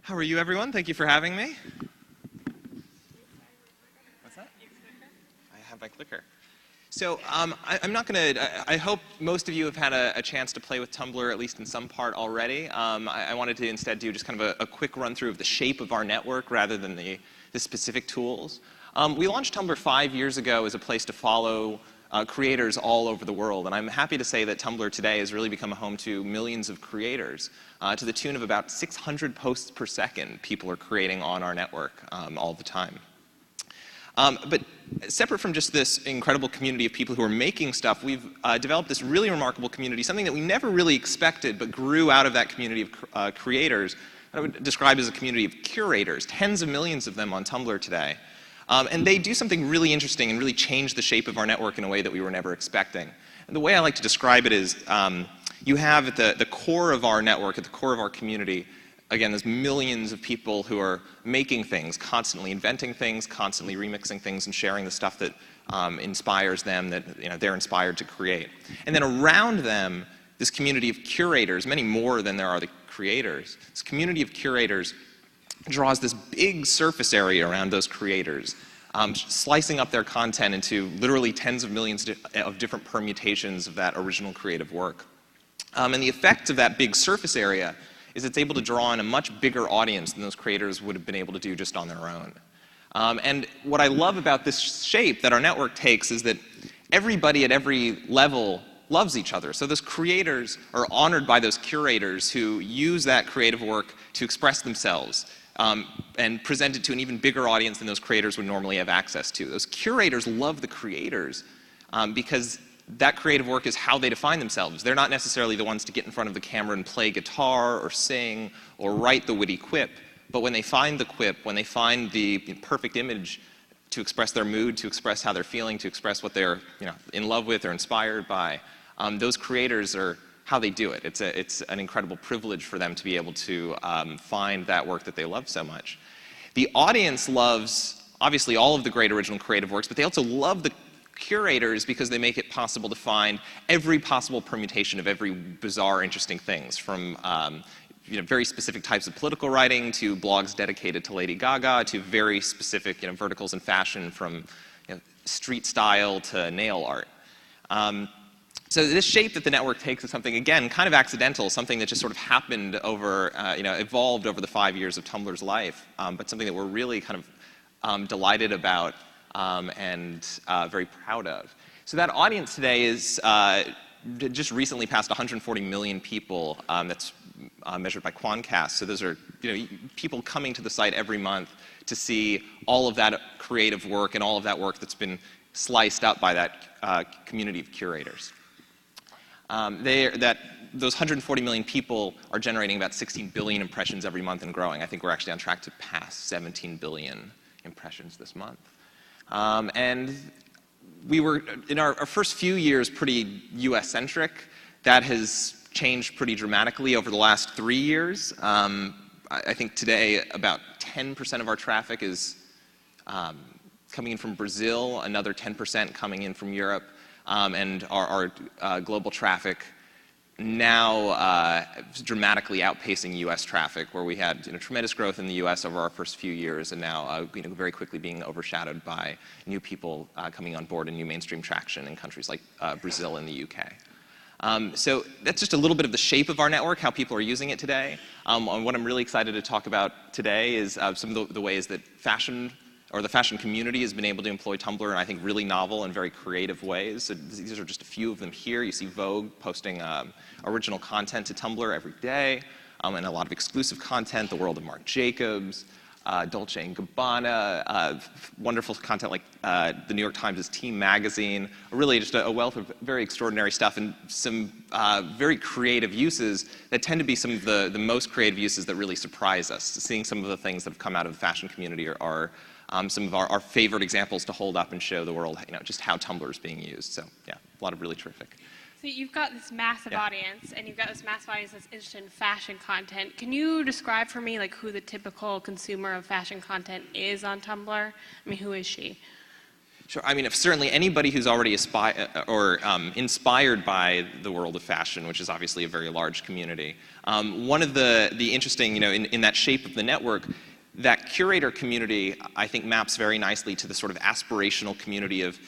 How are you, everyone? Thank you for having me. What's that? I have my clicker. So I'm not going to, I hope most of you have had a chance to play with Tumblr, at least in some part already. I wanted to instead do just kind of a quick run through of the shape of our network rather than the specific tools. We launched Tumblr 5 years ago as a place to follow creators all over the world. And I'm happy to say that Tumblr today has really become a home to millions of creators. To the tune of about 600 posts per second people are creating on our network all the time. But separate from just this incredible community of people who are making stuff, we've developed this really remarkable community, something that we never really expected but grew out of that community of creators. I would describe as a community of curators, tens of millions of them on Tumblr today. And they do something really interesting and really change the shape of our network in a way that we were never expecting. And the way I like to describe it is you have at the core of our network, at the core of our community, again, there's millions of people who are making things, constantly inventing things, constantly remixing things, and sharing the stuff that inspires them, that they're inspired to create. And then around them, this community of curators, many more than there are the creators, this community of curators draws this big surface area around those creators, slicing up their content into literally tens of millions of different permutations of that original creative work. And the effect of that big surface area is it's able to draw in a much bigger audience than those creators would have been able to do just on their own. And what I love about this shape that our network takes is that everybody at every level loves each other. So those creators are honored by those curators who use that creative work to express themselves and present it to an even bigger audience than those creators would normally have access to. Those curators love the creators because that creative work is how they define themselves. They're not necessarily the ones to get in front of the camera and play guitar or sing or write the witty quip. But when they find the quip, when they find the perfect image to express their mood, to express how they're feeling, to express what they're in love with or inspired by, those creators are how they do it. It's an incredible privilege for them to be able to find that work that they love so much. The audience loves, obviously, all of the great original creative works, but they also love the curators because they make it possible to find every possible permutation of every bizarre, interesting things, from very specific types of political writing to blogs dedicated to Lady Gaga to very specific verticals in fashion, from street style to nail art. So this shape that the network takes is something, again, kind of accidental, something that just sort of happened over, evolved over the 5 years of Tumblr's life, but something that we're really kind of delighted about and very proud of. So that audience today is just recently passed 140 million people. That's measured by Quantcast. So those are people coming to the site every month to see all of that creative work and all of that work that's been sliced up by that community of curators. Those 140 million people are generating about 16 billion impressions every month and growing. I think we're actually on track to pass 17 billion impressions this month. And we were, in our first few years, pretty US-centric. That has changed pretty dramatically over the last 3 years. I think today about 10% of our traffic is coming in from Brazil, another 10% coming in from Europe, and our global traffic now dramatically outpacing US traffic, where we had tremendous growth in the US over our first few years, and now very quickly being overshadowed by new people coming on board and new mainstream traction in countries like Brazil and the UK. So that's just a little bit of the shape of our network, how people are using it today. What I'm really excited to talk about today is some of the ways that the fashion community has been able to employ Tumblr in, I think, really novel and very creative ways. So these are just a few of them here. You see Vogue posting original content to Tumblr every day, and a lot of exclusive content, the world of Marc Jacobs, Dolce & Gabbana, wonderful content like the New York Times' Team magazine, really just a wealth of very extraordinary stuff, and some very creative uses that tend to be some of the most creative uses that really surprise us. Seeing some of the things that have come out of the fashion community are some of our favorite examples to hold up and show the world just how Tumblr is being used. So yeah, a lot of really terrific. So you've got this massive audience, and you've got this massive audience that's interested in fashion content. Can you describe for me who the typical consumer of fashion content is on Tumblr? I mean, who is she? Sure. I mean, if certainly anybody who's already inspired by the world of fashion, which is obviously a very large community. One of the interesting, in that shape of the network, that curator community, I think, maps very nicely to the sort of aspirational community of,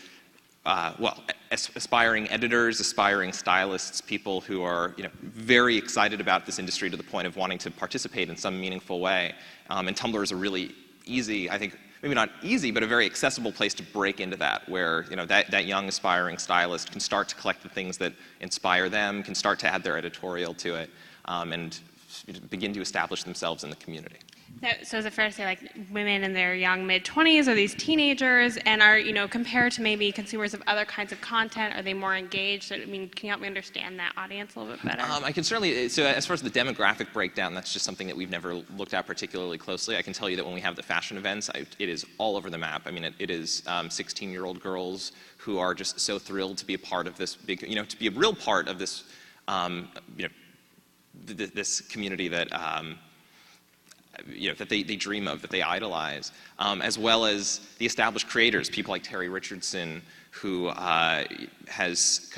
aspiring editors, aspiring stylists, people who are, very excited about this industry to the point of wanting to participate in some meaningful way. And Tumblr is a really easy, I think, maybe not easy, but a very accessible place to break into that, where that young aspiring stylist can start to collect the things that inspire them, can start to add their editorial to it, and begin to establish themselves in the community. So is it fair to say, like, women in their young mid-20s, are these teenagers, and are, compared to maybe consumers of other kinds of content, are they more engaged? I mean, can you help me understand that audience a little bit better? I can certainly, so as far as the demographic breakdown, that's just something that we've never looked at particularly closely. I can tell you that when we have the fashion events, it is all over the map. I mean, it is 16-year-old girls who are just so thrilled to be a part of this big, to be a real part of this, this community that, that they dream of, that they idolize, as well as the established creators, people like Terry Richardson, who has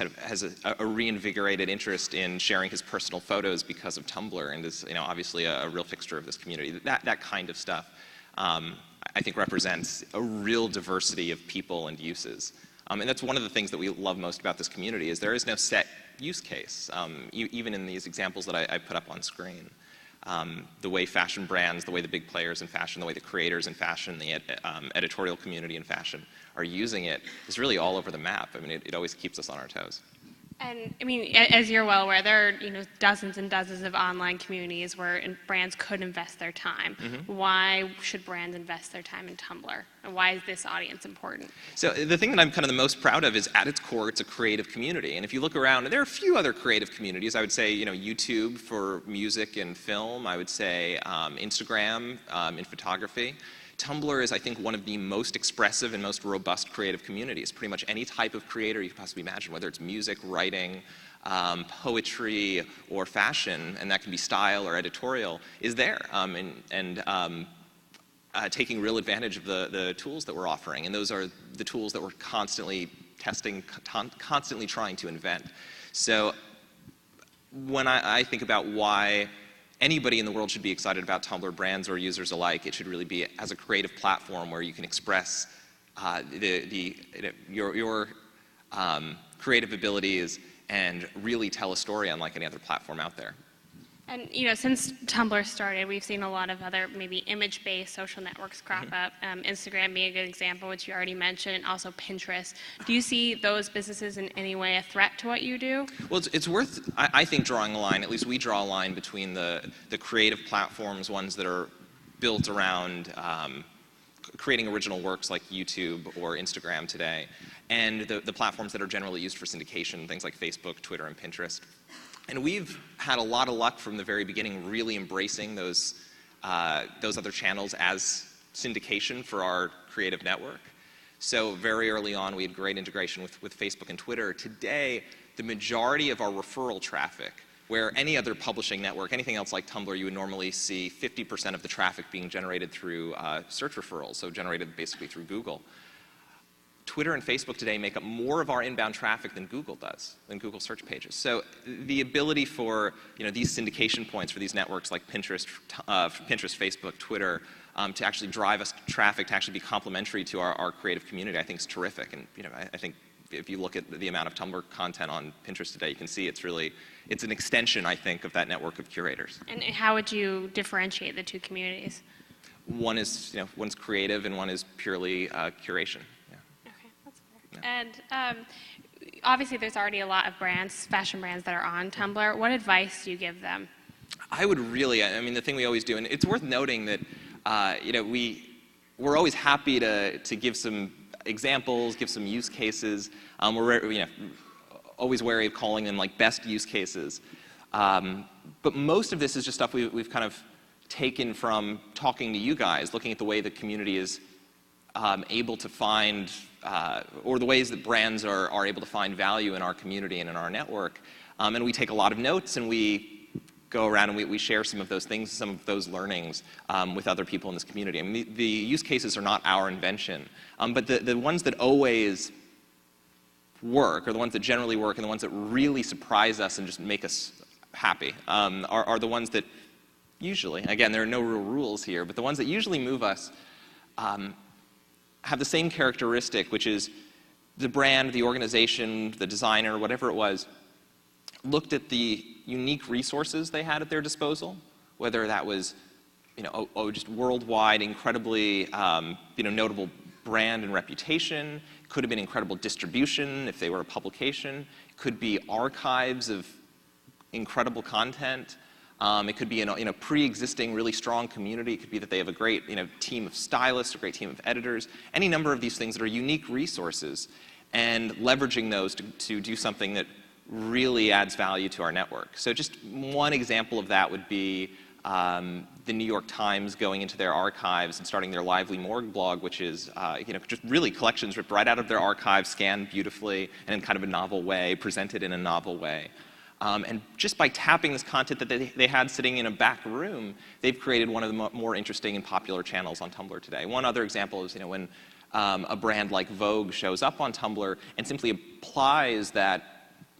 a reinvigorated interest in sharing his personal photos because of Tumblr, and is obviously a real fixture of this community. That kind of stuff, I think, represents a real diversity of people and uses. And that's one of the things that we love most about this community, is there is no set use case, even in these examples that I put up on screen. The way fashion brands, the way the big players in fashion, the way the creators in fashion, the editorial community in fashion are using it is really all over the map. I mean, it always keeps us on our toes. And I mean, as you're well aware, there are dozens and dozens of online communities where brands could invest their time. Mm-hmm. Why should brands invest their time in Tumblr? And why is this audience important? So the thing that I'm kind of the most proud of is, at its core, it's a creative community. And if you look around, there are a few other creative communities. I would say, YouTube for music and film. I would say Instagram in photography. Tumblr is, I think, one of the most expressive and most robust creative communities. Pretty much any type of creator you could possibly imagine, whether it's music, writing, poetry, or fashion, and that can be style or editorial, is there, taking real advantage of the tools that we're offering. And those are the tools that we're constantly testing, constantly trying to invent. So when I think about why anybody in the world should be excited about Tumblr, brands or users alike, it should really be as a creative platform where you can express your creative abilities and really tell a story unlike any other platform out there. And since Tumblr started, we've seen a lot of other maybe image-based social networks crop Mm-hmm. up. Instagram being a good example, which you already mentioned, and also Pinterest. Do you see those businesses in any way a threat to what you do? Well, it's worth, I think, drawing a line. At least we draw a line between the creative platforms, ones that are built around creating original works like YouTube or Instagram today, and the platforms that are generally used for syndication, things like Facebook, Twitter, and Pinterest. And we've had a lot of luck from the very beginning, really embracing those other channels as syndication for our creative network. So very early on, we had great integration with Facebook and Twitter. Today, the majority of our referral traffic, where any other publishing network, anything else like Tumblr, you would normally see 50% of the traffic being generated through search referrals, so generated basically through Google. Twitter and Facebook today make up more of our inbound traffic than Google does, than Google search pages. So the ability for these syndication points for these networks like Pinterest, Facebook, Twitter, to actually drive us traffic, to actually be complementary to our creative community, I think is terrific. And I think if you look at the amount of Tumblr content on Pinterest today, you can see it's an extension, I think, of that network of curators. And how would you differentiate the two communities? One is one's creative and one is purely curation. And obviously, there's already a lot of brands, fashion brands, that are on Tumblr. What advice do you give them? I would really, the thing we always do, and it's worth noting that, we're always happy to give some examples, give some use cases. We're always wary of calling them like best use cases. But most of this is just stuff we've kind of taken from talking to you guys, looking at the way the community is able to find, or the ways that brands are able to find value in our community and in our network. And we take a lot of notes, and we go around and we share some of those things, some of those learnings with other people in this community. I mean, the use cases are not our invention, but the ones that always work, or the ones that generally work, and the ones that really surprise us and just make us happy are the ones that usually, again, there are no real rules here, but the ones that usually move us have the same characteristic, which is the brand, the organization, the designer, whatever it was, looked at the unique resources they had at their disposal, whether that was, just worldwide, incredibly, notable brand and reputation. It could have been incredible distribution if they were a publication. It could be archives of incredible content. It could be in a pre-existing, really strong community. It could be that they have a great, team of stylists, a great team of editors. Any number of these things that are unique resources, and leveraging those to do something that really adds value to our network. So just one example of that would be the New York Times going into their archives and starting their Lively Morgue blog, which is just really collections ripped right out of their archives, scanned beautifully and in kind of a novel way, presented in a novel way. And just by tapping this content that they had sitting in a back room, they've created one of the more interesting and popular channels on Tumblr today. One other example is when a brand like Vogue shows up on Tumblr and simply applies that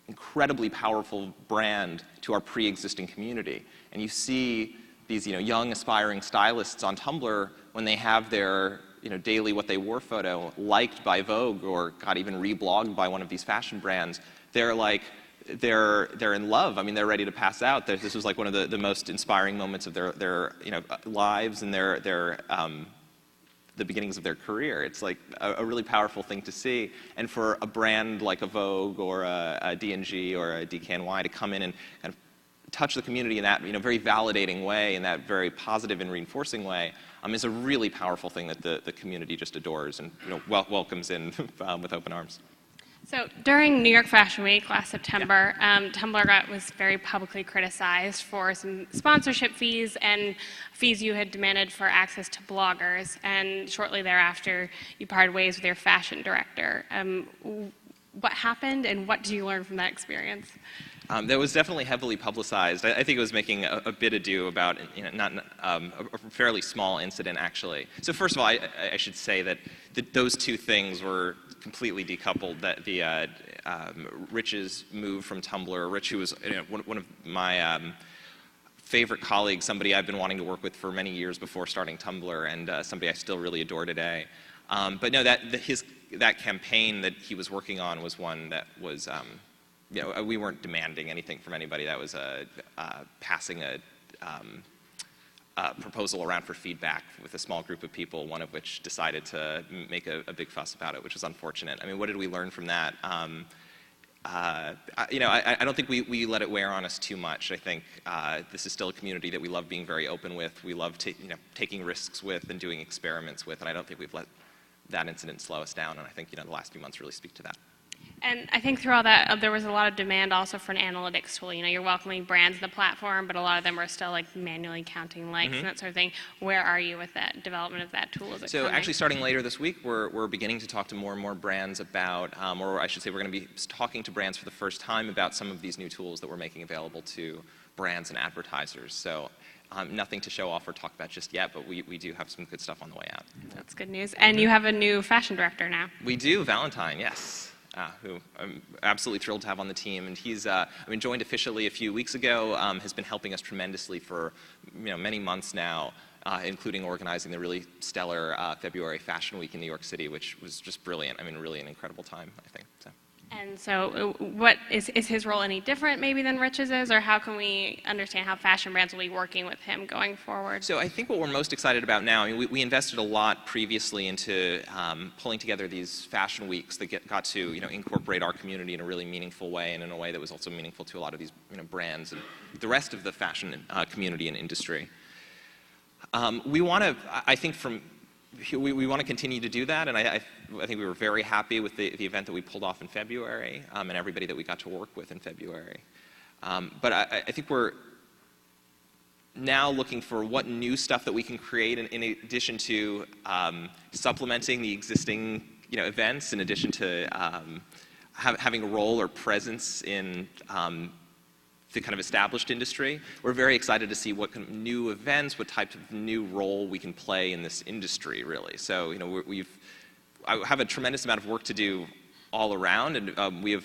incredibly powerful brand to our pre-existing community. And you see these young aspiring stylists on Tumblr when they have their daily what they wore photo liked by Vogue, or got even reblogged by one of these fashion brands. They're in love. I mean, they're ready to pass out. This was like one of the most inspiring moments of their lives and the beginnings of their career. It's like a really powerful thing to see. And for a brand like a Vogue or a D&G or a DKNY to come in and kind of touch the community in that very validating way, in that very positive and reinforcing way, is a really powerful thing that the community just adores and welcomes in with open arms. So during New York Fashion Week last September, Tumblr was very publicly criticized for some sponsorship fees and fees you had demanded for access to bloggers. And shortly thereafter, you parted ways with your fashion director. What happened, and what did you learn from that experience? That was definitely heavily publicized. I think it was making a bit ado about not a fairly small incident, actually. So first of all, I should say that those two things were completely decoupled. That the Rich's move from Tumblr. Rich, who was one of my favorite colleagues, somebody I've been wanting to work with for many years before starting Tumblr, and somebody I still really adore today. But no, that campaign that he was working on was one that was. We weren't demanding anything from anybody. That was passing a proposal around for feedback with a small group of people, one of which decided to make a big fuss about it, which was unfortunate. I mean, what did we learn from that? I don't think we let it wear on us too much. I think this is still a community that we love being very open with. We love taking risks with and doing experiments with, and I don't think we've let that incident slow us down. And I think the last few months really speak to that. And I think through all that, there was a lot of demand also for an analytics tool. You're welcoming brands to the platform, but a lot of them are still manually counting likes and that sort of thing. Where are you with that development of that tool? So actually starting later this week, we're beginning to talk to more and more brands about, or I should say we're going to be talking to brands for the first time about some of these new tools that we're making available to brands and advertisers. So nothing to show off or talk about just yet, but we do have some good stuff on the way out. That's good news. And you have a new fashion director now. We do, Valentine, yes. Who I'm absolutely thrilled to have on the team. And he's joined officially a few weeks ago, has been helping us tremendously for many months now, including organizing the really stellar February Fashion Week in New York City, which was just brilliant. I mean, really an incredible time, I think. So. And so what is his role any different maybe than Rich's is, or how can we understand how fashion brands will be working with him going forward? So I think what we're most excited about now, I mean, we invested a lot previously into pulling together these fashion weeks that got to incorporate our community in a really meaningful way, and in a way that was also meaningful to a lot of these brands and the rest of the fashion community and industry. We want to, I think we want to continue to do that, and I think we were very happy with the event that we pulled off in February, and everybody that we got to work with in February. But I think we're now looking for what new stuff that we can create in addition to supplementing the existing events, in addition to having a role or presence in the kind of established industry. We're very excited to see what kind of new events, what type of new role we can play in this industry, really. So, I have a tremendous amount of work to do all around, and we have,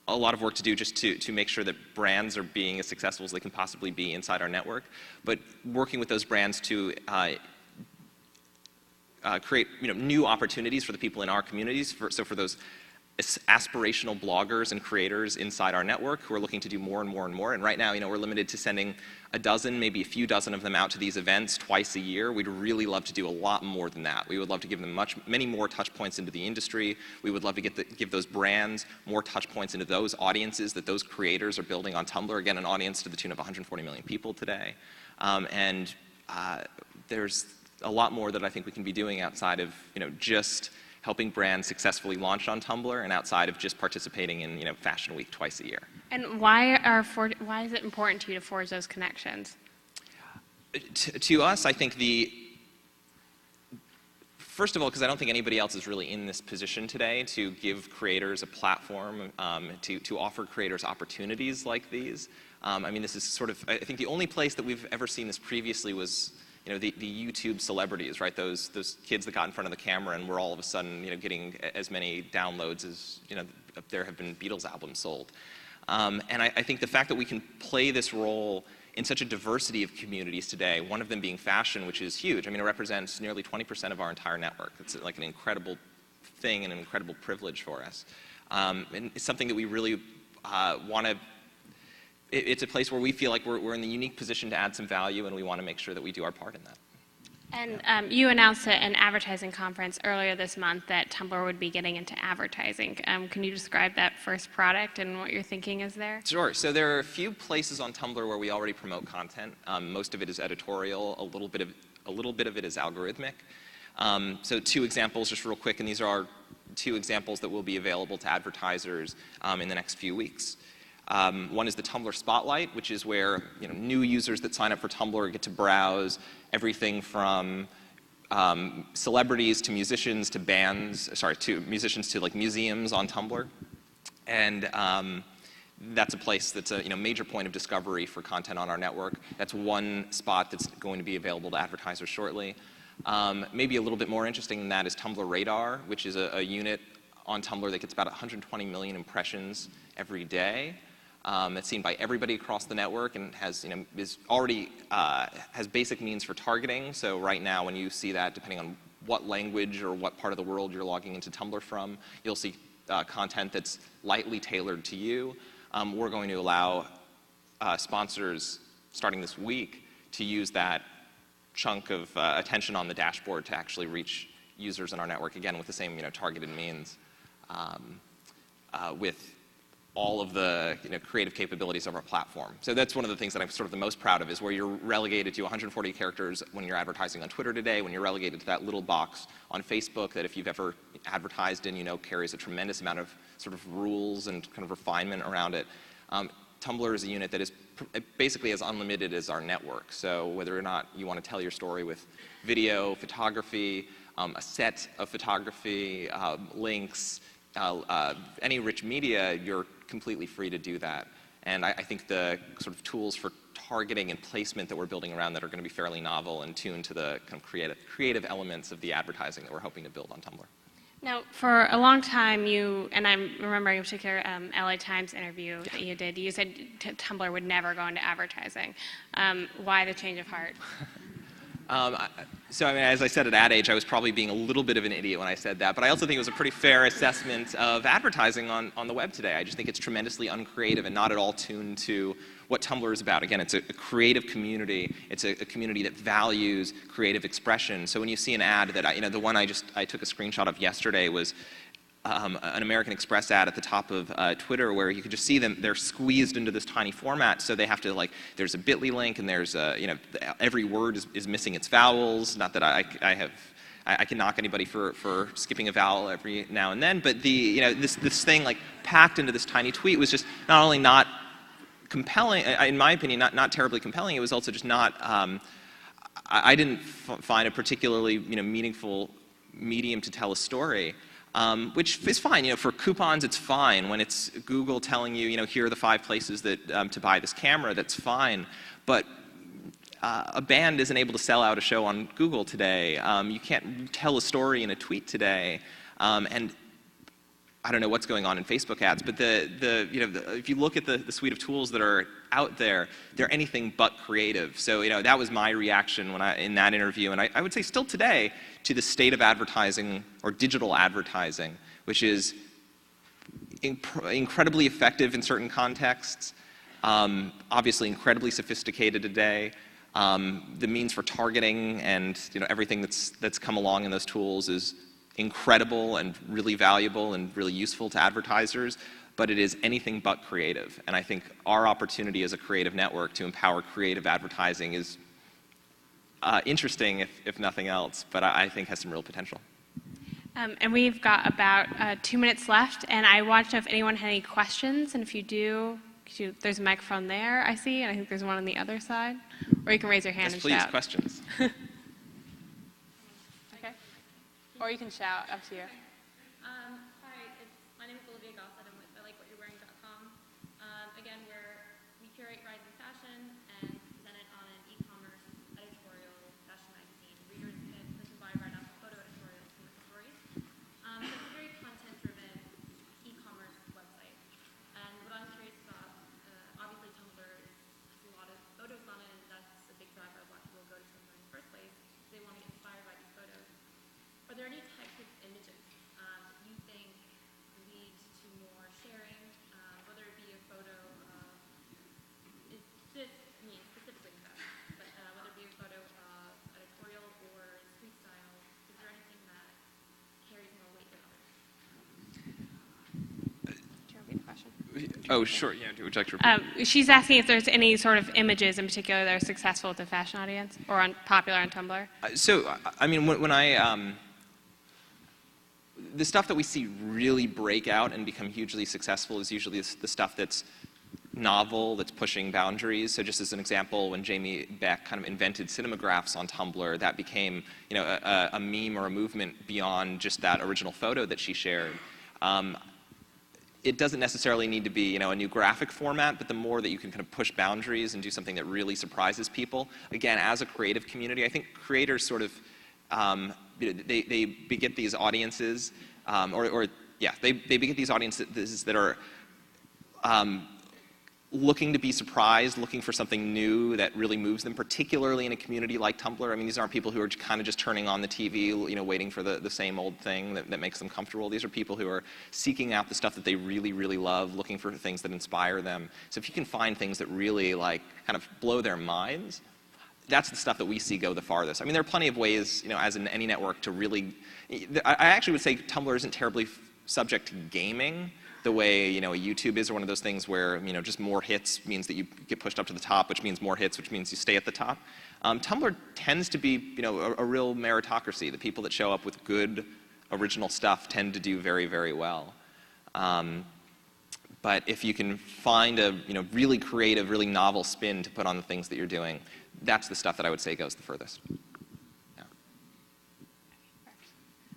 a lot of work to do just to make sure that brands are being as successful as they can possibly be inside our network. But working with those brands to create new opportunities for the people in our communities. So for those aspirational bloggers and creators inside our network who are looking to do more and more and more. And right now, we're limited to sending a dozen, maybe a few dozen of them out to these events twice a year. We'd really love to do a lot more than that. We would love to give them many more touch points into the industry. We would love to give those brands more touch points into those audiences that those creators are building on Tumblr. Again, an audience to the tune of 140 million people today. There's a lot more that I think we can be doing outside of just helping brands successfully launch on Tumblr and outside of just participating in Fashion Week twice a year. And why is it important to you to forge those connections? To us, I think first of all, because I don't think anybody else is really in this position today to give creators a platform, to offer creators opportunities like these. This is sort of, I think the only place that we've ever seen this previously was the YouTube celebrities, right? Those kids that got in front of the camera and were all of a sudden, getting as many downloads as, there have been Beatles albums sold. And I think the fact that we can play this role in such a diversity of communities today, one of them being fashion, which is huge. It represents nearly 20% of our entire network. It's like an incredible thing and an incredible privilege for us. And it's something that we really want to. It's a place where we feel like we're in the unique position to add some value, and we want to make sure that we do our part in that. And you announced at an advertising conference earlier this month that Tumblr would be getting into advertising. Can you describe that first product and what your thinking is there? Sure. So there are a few places on Tumblr where we already promote content. Most of it is editorial. A little bit of it is algorithmic. So 2 examples, just real quick, and these are 2 examples that will be available to advertisers in the next few weeks. One is the Tumblr Spotlight, which is where new users that sign up for Tumblr get to browse everything from celebrities to musicians to musicians to like museums on Tumblr, and that's a place that's a major point of discovery for content on our network. That's one spot that's going to be available to advertisers shortly. Maybe a little bit more interesting than that is Tumblr Radar, which is a unit on Tumblr that gets about 120 million impressions every day. That's seen by everybody across the network and has, is already has basic means for targeting. So right now, when you see that, depending on what language or what part of the world you're logging into Tumblr from, you'll see content that's lightly tailored to you. We're going to allow sponsors starting this week to use that chunk of attention on the dashboard to actually reach users in our network, again, with the same targeted means, with all of the creative capabilities of our platform. So that's one of the things that I'm sort of the most proud of, is where you're relegated to 140 characters when you're advertising on Twitter today, when you're relegated to that little box on Facebook that if you've ever advertised in, carries a tremendous amount of sort of rules and kind of refinement around it. Tumblr is a unit that is basically as unlimited as our network. So whether or not you want to tell your story with video, photography, a set of photography, links, any rich media, you're completely free to do that. And I think the sort of tools for targeting and placement that we're building around that are going to be fairly novel and tuned to the kind of creative elements of the advertising that we're hoping to build on Tumblr. Now, for a long time, and I'm remembering a particular LA Times interview that you did, you said Tumblr would never go into advertising. Why the change of heart? So as I said at Ad Age, I was probably being a little bit of an idiot when I said that, but I also think it was a pretty fair assessment of advertising on the web today. I just think it's tremendously uncreative and not at all tuned to what Tumblr is about. Again, it's a creative community. It's a community that values creative expression. So when you see an ad that the one I took a screenshot of yesterday was an American Express ad at the top of Twitter, where you could just see them, they're squeezed into this tiny format, so they have to, there's a bit.ly link, and there's every word is missing its vowels. Not that I can knock anybody for skipping a vowel every now and then, but this thing packed into this tiny tweet was just not only not compelling, in my opinion, not terribly compelling, it was also just not, I didn't find a particularly meaningful medium to tell a story. which is fine. You know, for coupons, it's fine. When it's Google telling you, you know, here are the 5 places that to buy this camera, that's fine. But a band isn't able to sell out a show on Google today. You can't tell a story in a tweet today. And I don't know what's going on in Facebook ads, but if you look at the suite of tools that are out there, they're anything but creative. So, you know, that was my reaction in that interview, and I would say still today, to the state of advertising or digital advertising, which is incredibly effective in certain contexts, obviously incredibly sophisticated today. The means for targeting and, you know, everything that's come along in those tools is incredible and really valuable and really useful to advertisers, but it is anything but creative. And I think our opportunity as a creative network to empower creative advertising is interesting, if nothing else, but I think has some real potential. And we've got about 2 minutes left, and I want to know if anyone had any questions, and if you do, there's a microphone there, I see, and I think there's one on the other side. Or you can raise your hand and please, shout. Questions. Or you can shout, up to you. Hi, my name is Olivia Gossett. I'm with ILikeWhatYou'reWearing.com. Again, we curate rising fashion and present it on an e-commerce editorial fashion magazine. Readers can click and buy right off photo editorials from the stories. So it's a very content-driven e-commerce website. And what I'm curious about, obviously Tumblr has a lot of photos on it, and that's a big driver of why people go to Tumblr in the first place. They want to get inspired by these photos. Are there any types of images that you think lead to more sharing, whether it be a photo, this means specifically that, but whether it be a photo editorial or street style, is there anything that carries more weight than others? Do you repeat the question? Oh, sure. Yeah. Would you like to repeat? She's asking if there's any sort of images in particular that are successful with the fashion audience or popular on Tumblr. So, I mean, when the stuff that we see really break out and become hugely successful is usually the stuff that's novel, that's pushing boundaries. So just as an example, when Jamie Beck kind of invented cinemagraphs on Tumblr, that became, you know, a meme or a movement beyond just that original photo that she shared. It doesn't necessarily need to be, you know, a new graphic format, but the more that you can kind of push boundaries and do something that really surprises people. Again, as a creative community, I think creators sort of they beget these audiences, they beget these audiences that are looking to be surprised, looking for something new that really moves them, particularly in a community like Tumblr. I mean, these aren't people who are kind of just turning on the TV, you know, waiting for the same old thing that makes them comfortable. These are people who are seeking out the stuff that they really, really love, looking for things that inspire them. So if you can find things that really, like, kind of blow their minds, that's the stuff that we see go the farthest. I mean, there are plenty of ways, you know, as in any network, to really. I actually would say Tumblr isn't terribly subject to gaming the way, you know, a YouTube is, or one of those things where, you know, just more hits means that you get pushed up to the top, which means more hits, which means you stay at the top. Tumblr tends to be, you know, a real meritocracy. The people that show up with good original stuff tend to do very, very well. But if you can find a, you know, really creative, really novel spin to put on the things that you're doing, that's the stuff that I would say goes the furthest. Yeah.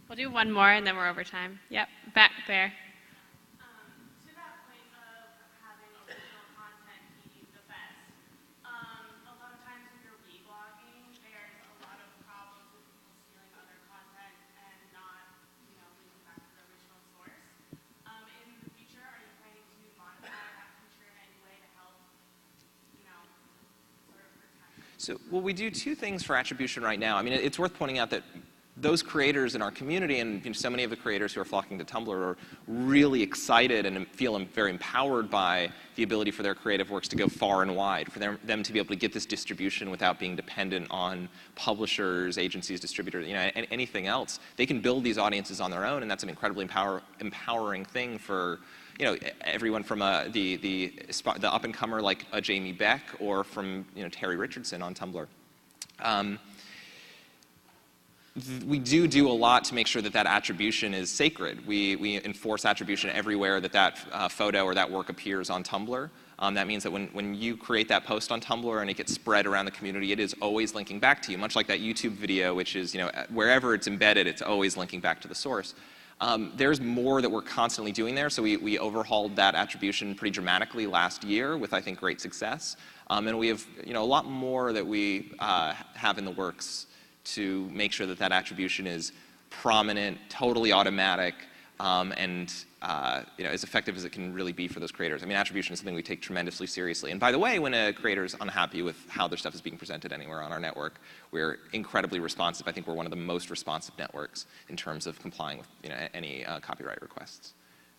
We'll do one more, and then we're over time. Yep, back there. To that point of having original content be the best, a lot of times when you're reblogging, there's a lot of problems with people stealing other content and not, you know, linking back to the original source. In the future, are you planning to modify that feature in any way to help, you know, sort of protect it? So, well, we do 2 things for attribution right now. I mean, it's worth pointing out that those creators in our community, and, you know, so many of the creators who are flocking to Tumblr, are really excited and feel very empowered by the ability for their creative works to go far and wide, for them to be able to get this distribution without being dependent on publishers, agencies, distributors, you know, anything else. They can build these audiences on their own, and that's an incredibly empowering thing for, you know, everyone from the up-and-comer like a Jamie Beck, or from, you know, Terry Richardson on Tumblr. We do a lot to make sure that that attribution is sacred. We enforce attribution everywhere that photo or that work appears on Tumblr. That means that when you create that post on Tumblr and it gets spread around the community, it is always linking back to you, much like that YouTube video, which is, you know, wherever it's embedded, it's always linking back to the source. There's more that we're constantly doing there. So we overhauled that attribution pretty dramatically last year with, I think, great success. And we have a lot more that we have in the works to make sure that that attribution is prominent, totally automatic, and as effective as it can really be for those creators. I mean, attribution is something we take tremendously seriously. And by the way, when a creator is unhappy with how their stuff is being presented anywhere on our network, we're incredibly responsive. I think we're one of the most responsive networks in terms of complying with any copyright requests.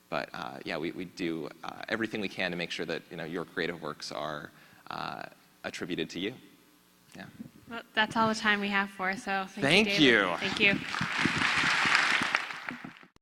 But yeah, we do everything we can to make sure that your creative works are attributed to you. Yeah. Well, that's all the time we have for, so Thank you. Thank you.